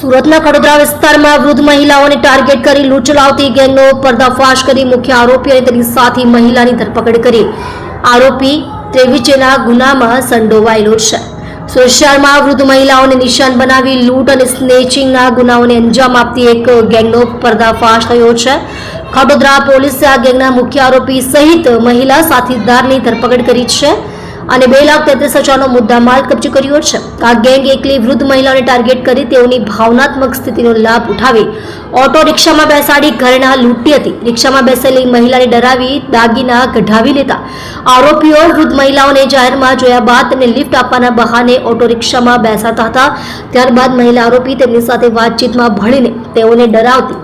સુરતના કડોદરા વિસ્તારમાં વૃદ્ધ મહિલાઓને ટાર્ગેટ કરી લૂંટ ચલાવતી ગેંગનો પર્દાફાશ કરી મુખ્ય આરોપી અને તેની સાથી મહિલાની ધરપકડ કરી. આરોપી ત્રેવીચેના ગુનામાં સંડોવાયેલો છે. સુરત શહેરમાં વૃદ્ધ મહિલાઓને નિશાન બનાવી લૂંટ અને સ્નેચિંગના ગુનાઓને અંજામ આપતી એક ગેંગનો પર્દાફાશ થયો છે. કડોદરા પોલીસે આ ગેંગના મુખ્ય આરોપી સહિત મહિલા સાથીદારની ધરપકડ કરી છે અને 2,33,000નો મુદ્દામાલ કબજે કર્યો છે. આ ગેંગ એકલી વૃદ્ધ મહિલાઓને ટાર્ગેટ કરી તેઓની ભાવનાત્મક સ્થિતિનો લાભ ઉઠાવી ઓટો રિક્ષામાં બેસાડી ઘરેણા લૂંટી હતી. રિક્ષામાં બેસેલી મહિલાને ડરાવી દાગીના કઢાવી લેતા આરોપીઓ વૃદ્ધ મહિલાઓને જાહેરમાં જોયા બાદ તેમને લિફ્ટ આપવાના બહાને ઓટો રિક્ષામાં બેસાડતા હતા. ત્યારબાદ મહિલા આરોપી તેમની સાથે વાતચીતમાં ભળીને તેઓને ડરાવતી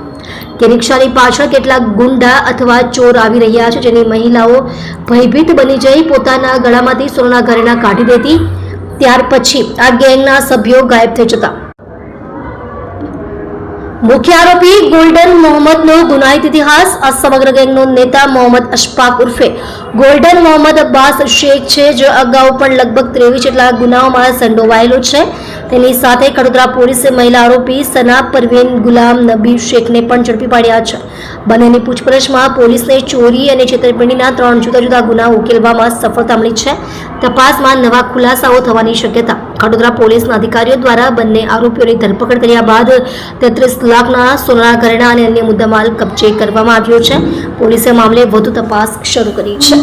કે રિક્ષાની પાછળ કેટલાક ગુંડા અથવા ચોર આવી રહ્યા છે, જેની મહિલાઓ ભયભીત બની જઈ પોતાના ગળામાંથી સોનાના ઘરેણા કાઢી દેતી. ત્યાર પછી આ ગેંગના સભ્યો ગાયબ થઈ જતા. મુખ્ય આરોપી ગોલ્ડન મોહમ્મદનો ગુનાહિત ઇતિહાસ. આ સમગ્ર ગેંગનો નેતા મોહમ્મદ અશફાક ઉર્ફે ગોલ્ડન મોહમ્મદ અબ્બાસ શેખ છે, જે અગાઉ પણ લગભગ 23 જેટલા ગુનાઓમાં સંડોવાયેલો છે. તેની સાથે કડોદરા પોલીસે મહિલા આરોપી સના પરવીન ગુલામ નબી શેખને પણ ઝડપી પાડ્યા છે. બંનેની પૂછપરછમાં પોલીસને ચોરી અને છેતરપિંડીના 3 જુદા જુદા ગુના ઉકેલવામાં સફળતા મળી છે. તપાસમાં નવા ખુલાસાઓ થવાની શક્યતા. કડોદરા પોલીસના અધિકારીઓ દ્વારા બંને આરોપીઓની ધરપકડ કર્યા બાદ 33 લાખના સોનાના ઘરેણા અને અન્ય મુદ્દામાલ કબજે કરવામાં આવ્યો છે. પોલીસે મામલે વધુ તપાસ શરૂ કરી છે.